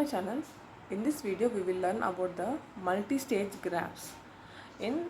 channel. In this video we will learn about the multi-stage graphs in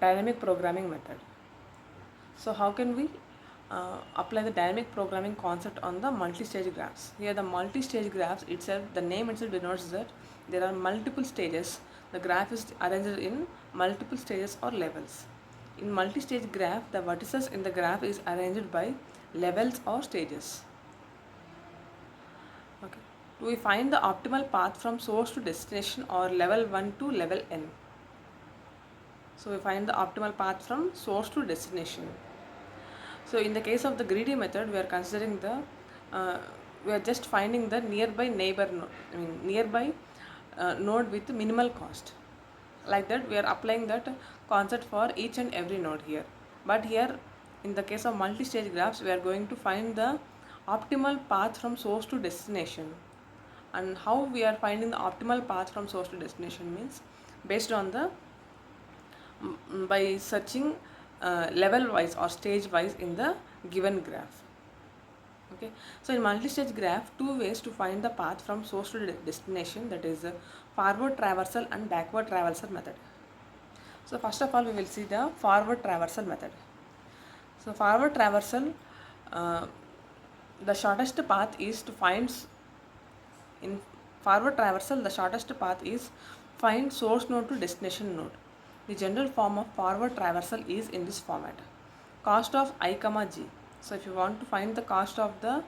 dynamic programming method. So how can we apply the dynamic programming concept on the multi-stage graphs? Here the multi-stage graphs itself, the name itself denotes that there are multiple stages. The graph is arranged in multiple stages or levels. In multi-stage graph, the vertices in the graph is arranged by levels or stages. Okay. Do we find the optimal path from source to destination or level 1 to level n? So we find the optimal path from source to destination. So in the case of the greedy method, we are considering we are just finding the nearby node with minimal cost. Like that, we are applying that concept for each and every node here. But here, in the case of multi-stage graphs, we are going to find the optimal path from source to destination. And how we are finding the optimal path from source to destination means based on the by searching level wise or stage wise in the given graph. Okay, so in multi-stage graph, two ways to find the path from source to destination, that is forward traversal and backward traversal method. So first of all, we will see the forward traversal method. So forward traversal, the shortest path is to find in forward traversal, the shortest path is find source node to destination node. The general form of forward traversal is in this format: cost of I comma j. So if you want to find the cost of the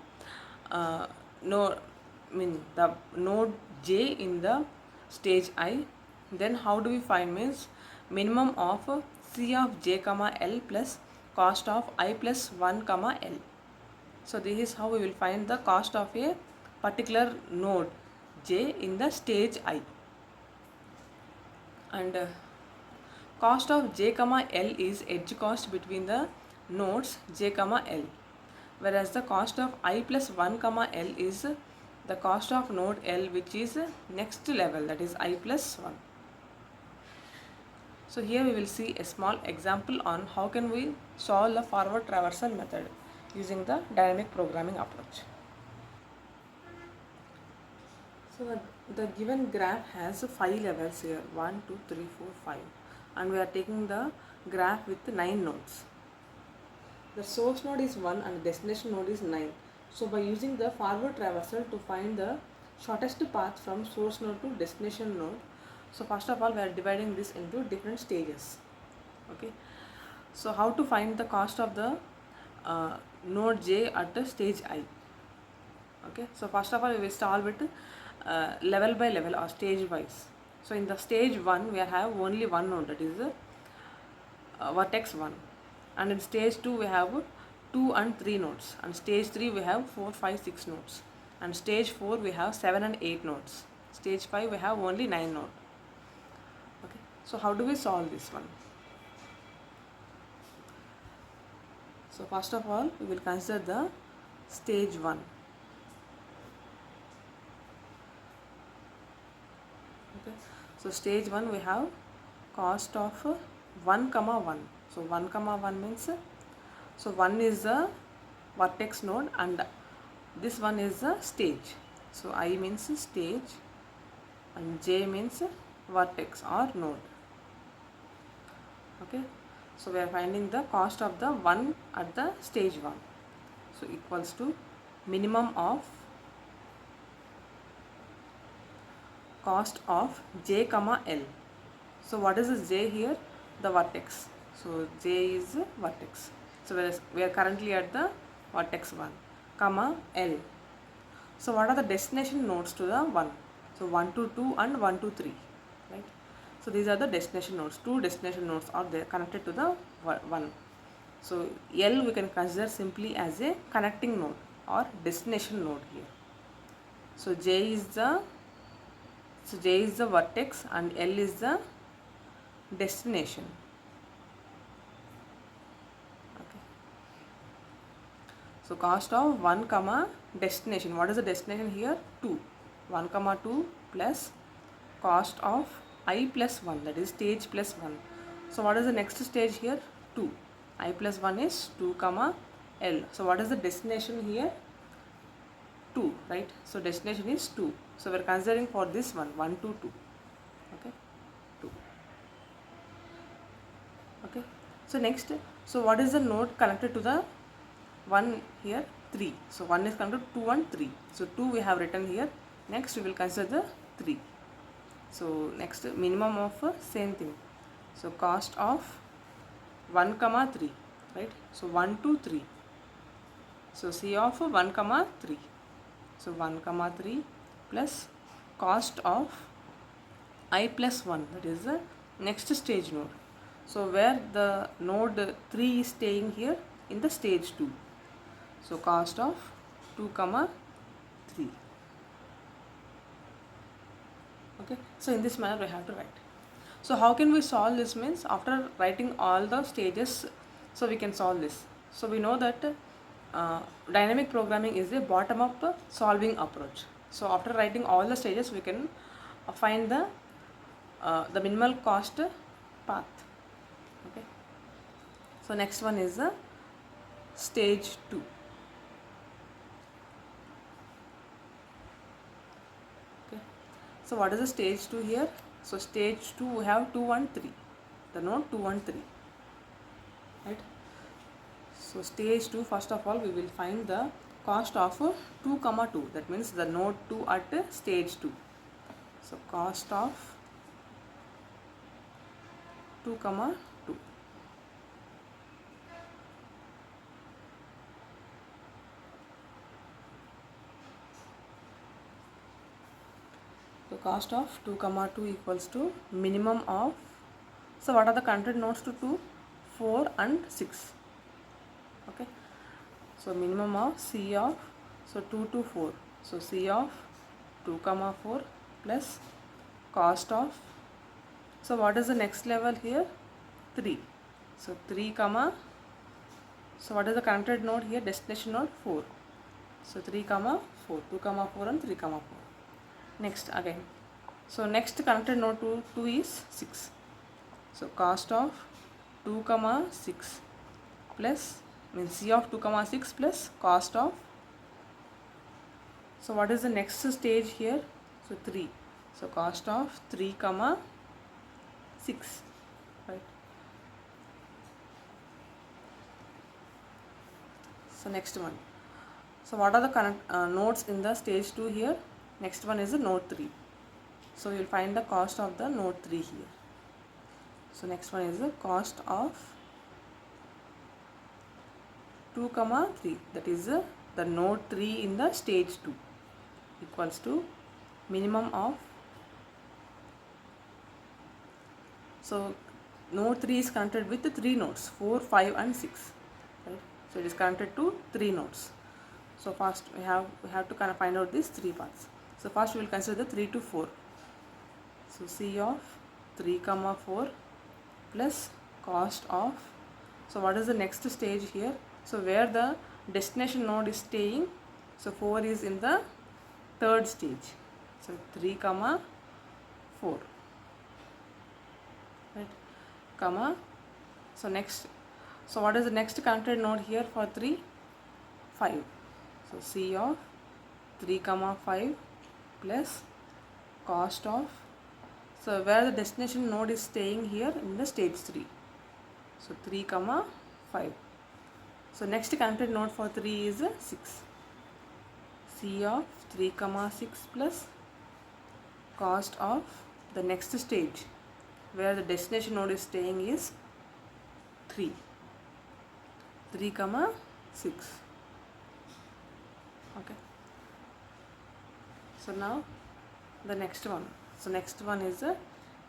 the node j in the stage I, then how do we find means minimum of c of j comma l plus cost of I plus 1 comma l. So this is how we will find the cost of a particular node j in the stage I. And cost of j comma l is edge cost between the nodes j comma l, whereas the cost of I plus 1 comma l is the cost of node l which is next level, that is I plus 1. So here we will see a small example on how can we solve the forward traversal method using the dynamic programming approach. So the given graph has 5 levels here, 1, 2, 3, 4, 5, and we are taking the graph with 9 nodes. The source node is 1 and the destination node is 9. So by using the forward traversal to find the shortest path from source node to destination node, so first of all we are dividing this into different stages. Okay. So how to find the cost of the node j at the stage I? Okay. So first of all we will start with level by level or stage wise. So in the stage 1 we have only one node, that is vertex 1, and in stage 2 we have 2 and 3 nodes, and stage 3 we have 4, 5, 6 nodes, and stage 4 we have 7 and 8 nodes, stage 5 we have only 9 nodes. Okay. So how do we solve this one? So first of all we will consider the stage 1. Okay. So stage 1 we have cost of 1 comma 1. So 1 comma 1 means, so 1 is the vertex node and this one is the stage. So I means stage and j means vertex or node. Okay. So we are finding the cost of the 1 at the stage 1. So equals to minimum of cost of j comma l. So what is this j here? The vertex. So j is vertex. So we are currently at the vertex 1 comma l. So what are the destination nodes to the 1? So 1 to 2 and 1 to 3, right? So these are the destination nodes. Two destination nodes are there connected to the 1. So L we can consider simply as a connecting node or destination node here. So J is the vertex and L is the destination. Okay. So cost of 1 comma destination. What is the destination here? 2. 1 comma 2 plus cost of I plus 1, that is stage plus 1. So what is the next stage here? 2. I plus 1 is 2 comma L. So what is the destination here? 2, right? So destination is 2. So we are considering for this one 1 to 2. Okay, 2. Okay, so next, so what is the node connected to the 1 here? 3. So 1 is connected to 2 and 3. So 2 we have written here. Next we will consider the 3. So next minimum of same thing. So cost of 1 comma 3, right? So 1 to 3. So C of 1 comma 3. So 1 comma 3 plus cost of I plus 1, that is the next stage node. So where the node 3 is staying here in the stage 2. So cost of 2 comma 3. Okay, so in this manner we have to write. So how can we solve this? Means after writing all the stages, so we can solve this. So we know that dynamic programming is a bottom up solving approach. So after writing all the stages, we can find the minimal cost path. Okay, so next one is the stage 2. Okay, so what is the stage 2 here? So stage 2 we have 2 and 3, the node 2 and 3, right? So stage 2, first of all we will find the cost of 2 comma 2, that means the node 2 at stage 2. So cost of 2 comma 2. So cost of 2 comma 2 equals to minimum of, so what are the connected nodes to 2? 4 and 6. Okay, so minimum of C of, so 2 to 4. So C of 2 comma 4 plus cost of, so what is the next level here? 3. So 3 comma, so what is the connected node here? Destination node 4. So 3 comma 4, 2 comma 4 and 3 comma 4. Next again, so next connected node to 2 is 6. So cost of 2 comma 6 plus, means C of 2 comma 6 plus cost of, so what is the next stage here? So 3. So cost of 3 comma 6, right? So next one, so what are the nodes in the stage 2 here? Next one is the node 3. So we will find the cost of the node 3 here. So next one is the cost of 2 comma 3, that is the node 3 in the stage 2, equals to minimum of, so node 3 is connected with the 3 nodes 4, 5 and 6, right? So it is connected to 3 nodes. So first we have to kind of find out these 3 parts. So first we will consider the 3 to 4. So C of 3 comma 4 plus cost of, so what is the next stage here? So where the destination node is staying, so 4 is in the third stage. So 3 comma 4, right, comma, so next, so what is the next connected node here for 3? 5. So C of 3 comma 5 plus cost of, so where the destination node is staying here in the stage 3. So 3 comma 5. So next connected node for 3 is 6. C of 3 comma 6 plus cost of the next stage where the destination node is staying is 3. 3 comma 6. Okay. So now the next one. So next one is the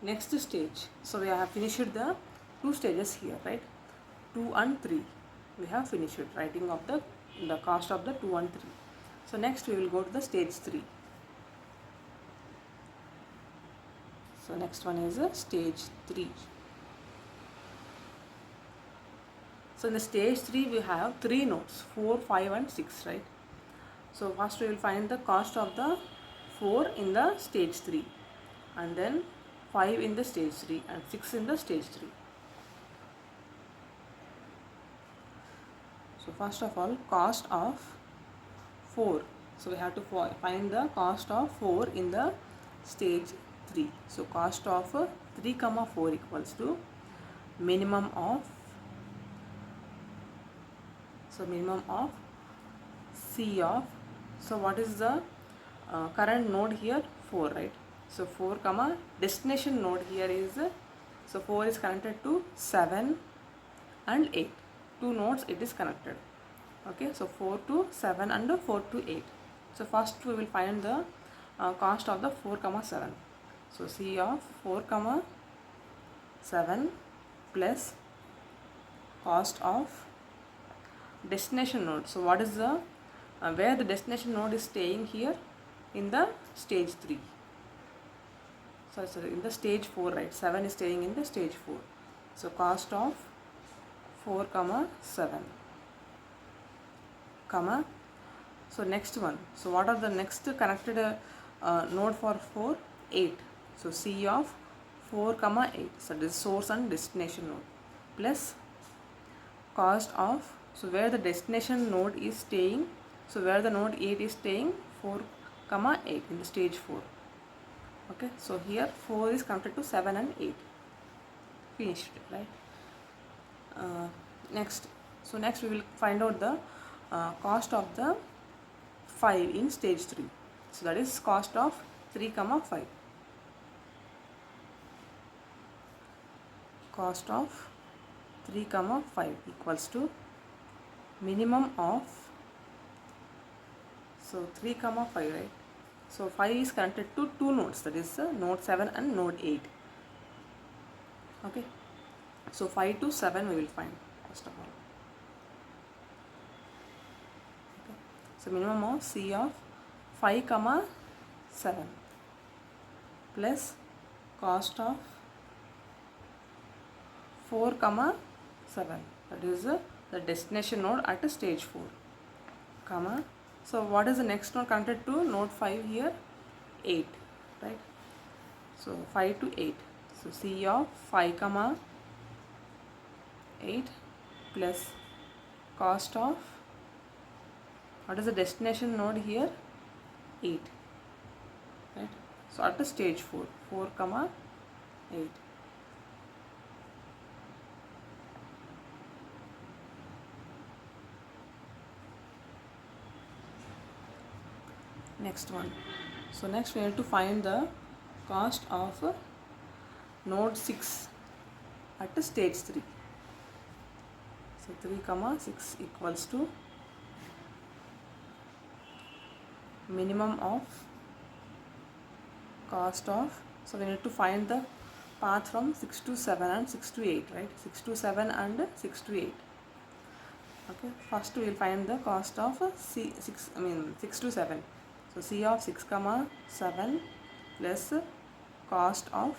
next stage. So we have finished the 2 stages here, right? 2 and 3. We have finished writing of the cost of the 2 and 3. So next we will go to the stage 3. So next one is stage 3. So in the stage 3 we have 3 nodes 4, 5 and 6, right? So first we will find the cost of the 4 in the stage 3 and then 5 in the stage 3 and 6 in the stage 3. So first of all, cost of 4. So we have to find the cost of 4 in the stage 3. So cost of 3 comma 4 equals to minimum of, so minimum of C of, so what is the current node here? 4, right? So 4 comma destination node here is, so 4 is connected to 7 and 8. Two nodes it is connected. Okay, so 4 to 7 and 4 to 8. So first we will find the cost of the 4 comma 7. So C of 4 comma 7 plus cost of destination node. So what is the where the destination node is staying here? In the stage 3. Sorry, in the stage 4, right? 7 is staying in the stage 4. So cost of 4 comma 7 comma, so next one, so what are the next connected node for 4? 8. So C of 4 comma 8, so this is source and destination node, plus cost of, so where the destination node is staying, so where the node 8 is staying, 4 comma 8 in the stage 4. Okay, so here 4 is connected to 7 and 8. Finished, right? Next, so next we will find out the cost of the 5 in stage 3. So that is cost of 3 comma 5. Cost of 3 comma 5 equals to minimum of, so 3 comma 5, right? So 5 is connected to two nodes, that is node 7 and node 8. Okay, so 5 to 7 we will find first of all. Okay. So minimum of C of 5 comma 7 plus cost of 4 comma 7, that is the destination node at stage 4 comma, so what is the next node connected to node 5 here? 8, right? So 5 to 8, so C of 5 comma 8 plus cost of, what is the destination node here? 8, right? So at the stage 4, 4 comma 8. Next one, so next we have to find the cost of node 6 at the stage 3. So 3 comma 6 equals to minimum of cost of, so we need to find the path from 6 to 7 and 6 to 8, right? 6 to 7 and 6 to 8. Okay, first we will find the cost of 6 to 7. So C of 6 comma 7 plus cost of,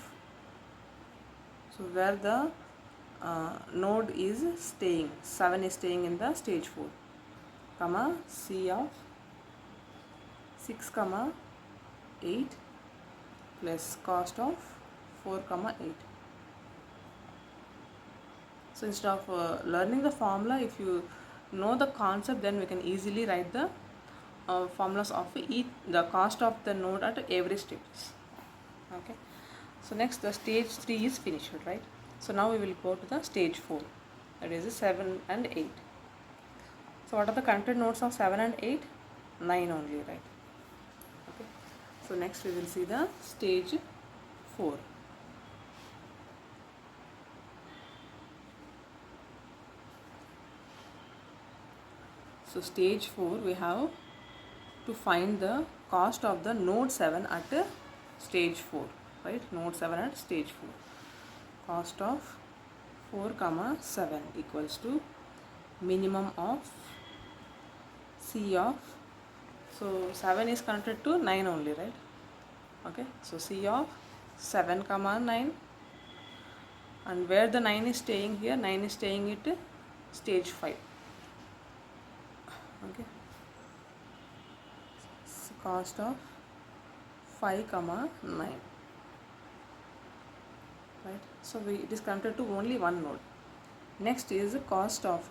so where the node is staying, 7 is staying in the stage 4 comma C of 6 comma 8 plus cost of 4 comma 8. So instead of learning the formula, if you know the concept, then we can easily write the formulas of the cost of the node at every stage. Okay, so next the stage 3 is finished, right? So now we will go to the stage 4, that is 7 and 8. So what are the connected nodes of 7 and 8? 9 only, right? Okay, so next we will see the stage 4. So stage 4 we have to find the cost of the node 7 at stage 4, right? Node 7 at stage 4. Cost of 4 comma 7 equals to minimum of C of, so 7 is connected to 9 only, right? Okay, so C of 7 comma 9, and where the 9 is staying here, 9 is staying at stage 5. Okay, so cost of 5 comma 9, right? So it is connected to only one node. Next is the cost of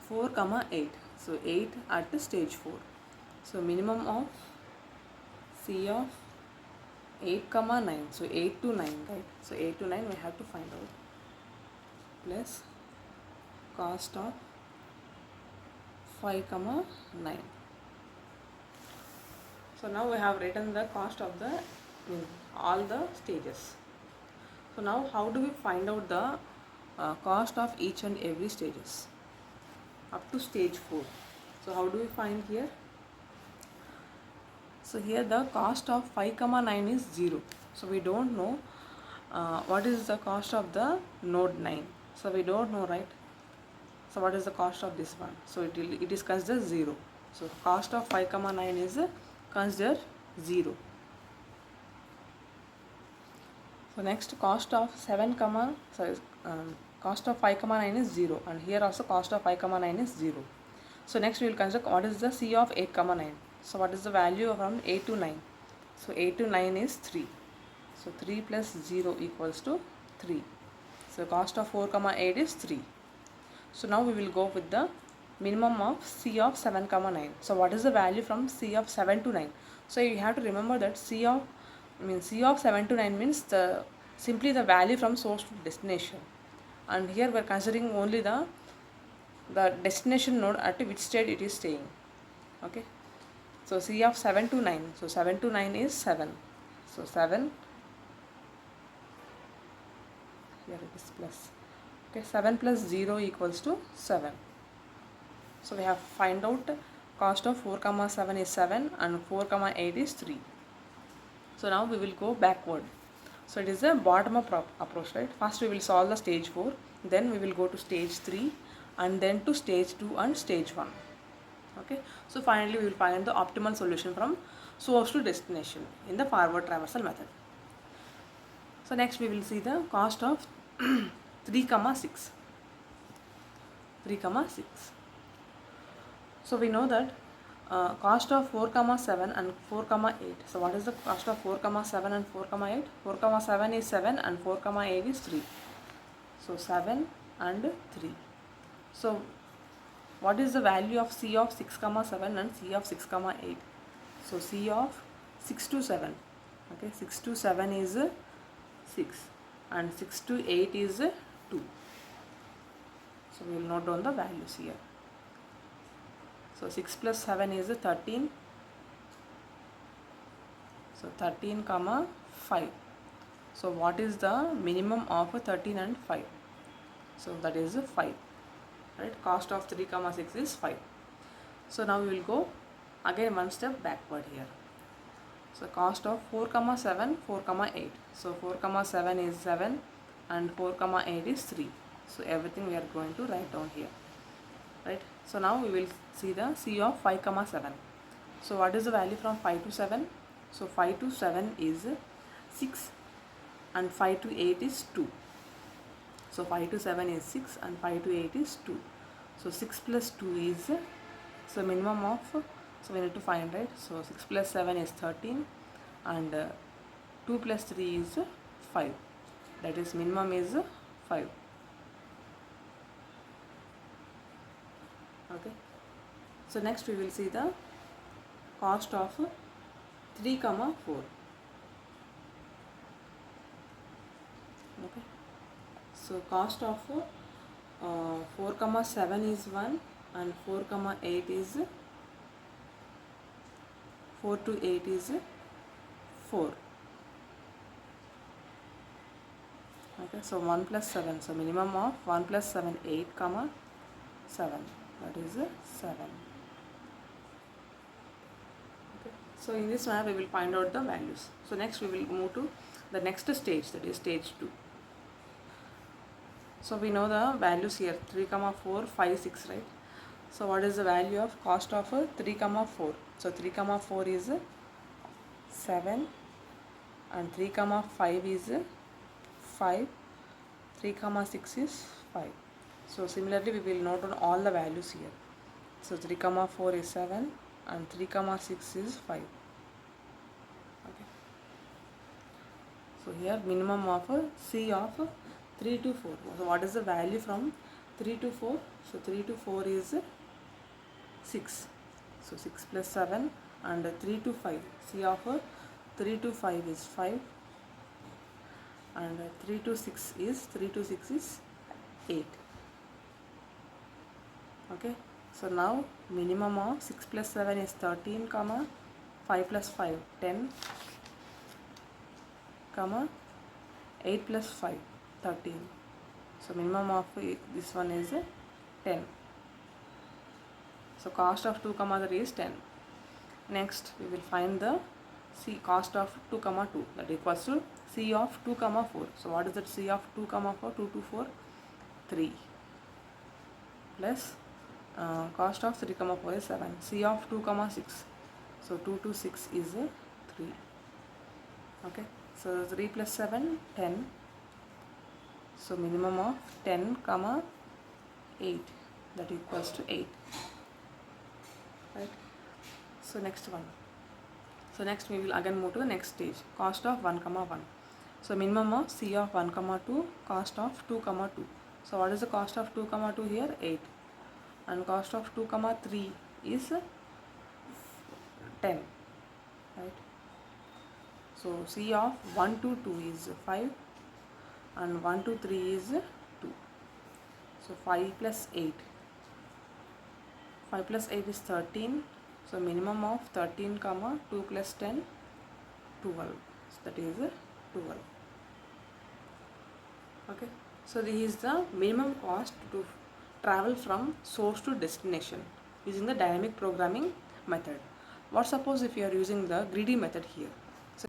4 comma 8. So 8 at the stage 4. So minimum of C of 8 comma 9. So 8 to 9, right? So 8 to 9 we have to find out, plus cost of 5 comma 9. So now we have written the cost of the all the stages. So now how do we find out the cost of each and every stages up to stage 4? So how do we find here? So here the cost of 5 comma 9 is 0. So we don't know what is the cost of the node 9. So we don't know, right? So what is the cost of this one? So it is considered 0. So cost of 5 comma 9 is considered 0. So next cost of 7 comma cost of 5 comma 9 is 0, and here also cost of 5 comma 9 is 0. So next we will consider what is the C of 8 comma 9. So what is the value from 8 to 9? So 8 to 9 is 3. So 3 plus 0 equals to 3. So cost of 4 comma 8 is 3. So now we will go with the minimum of C of 7 comma 9. So what is the value from C of 7 to 9? So you have to remember that C of 7 to 9 means simply the value from source to destination, and here we are considering only the destination node at which state it is staying. Okay, so C of 7 to 9. So 7 to 9 is 7. So 7, here it is plus. Okay, 7 plus 0 equals to 7. So we have find out cost of 4 comma 7 is 7 and 4 comma 8 is 3. So now we will go backward. So it is a bottom up approach, right? First we will solve the stage 4, then we will go to stage 3, and then to stage 2 and stage 1. Okay, so finally we will find the optimal solution from source to destination in the forward traversal method. So next we will see the cost of 3 comma 6. 3 comma 6. So we know that cost of 4 comma 7 and 4 comma 8. So what is the cost of 4 comma 7 and 4 comma 8? 4 comma 7 is 7 and 4 comma 8 is 3. So 7 and 3. So what is the value of C of 6 comma 7 and C of 6 comma 8? So C of 6 to 7. Okay, 6 to 7 is 6 and 6 to 8 is 2. So we will note down the values here. So 6 plus 7 is 13. So 13 comma 5. So what is the minimum of 13 and 5? So that is 5. Right? Cost of 3 comma 6 is 5. So now we will go again one step backward here. So cost of 4 comma 7, 4 comma 8. So 4 comma 7 is 7 and 4 comma 8 is 3. So everything we are going to write down here. Right? So now we will see the C of 5 comma 7. So what is the value from 5 to 7? So 5 to 7 is 6 and 5 to 8 is 2. So 5 to 7 is 6 and 5 to 8 is 2. So 6 plus 2 is, so minimum of, so we need to find, right? So 6 plus 7 is 13 and 2 plus 3 is 5. That is minimum is 5. Okay. So next we will see the cost of 3 comma 4. Okay. So cost of 4 comma 7 is 1 and 4 comma 8 is 4 to 8 is 4. Okay, so 1 plus 7. So minimum of 1 plus 7, 8 comma 7. That is 7. Okay. So in this manner we will find out the values. So next we will move to the next stage, that is stage 2. So we know the values here, 3 comma 4, 5, 6, right? So what is the value of cost of 3 comma 4? So 3 comma 4 is 7 and 3 comma 5 is 5, 3 comma 6 is 5. So similarly we will note on all the values here. So 3 comma 4 is 7 and 3 comma 6 is 5. Okay. So here minimum of C of 3 to 4. So what is the value from 3 to 4? So 3 to 4 is 6. So 6 plus 7 and 3 to 5. C of 3 to 5 is 5 and 3 to 6 is 8. Okay. So now minimum of 6 plus 7 is 13 comma 5 plus 5 10 comma 8 plus 5 13. So minimum of this one is 10. So cost of 2 comma 3 is 10. Next we will find the C cost of 2 comma 2, that equals to C of 2 comma 4. So what is that C of 2 comma 4? 2 to 4 3 plus cost of 3 comma 4 is 7. C of 2 comma 6. So 2 to 6 is 3. Okay. So 3 plus 7 10. So minimum of 10 comma 8, that equals to 8. Right. So next one. So next we will again move to the next stage. Cost of 1 comma 1. So minimum of C of 1 comma 2, cost of 2 comma 2. So what is the cost of 2 comma 2 here? 8. And cost of 2 comma 3 is 10. Right. So C of 1 to 2 is 5 and 1 to 3 is 2. So 5 plus 8. 5 plus 8 is 13. So minimum of 13 comma 2 plus 10 12. So that is 12. Okay. So this is the minimum cost to travel from source to destination using the dynamic programming method. What suppose if you are using the greedy method here? So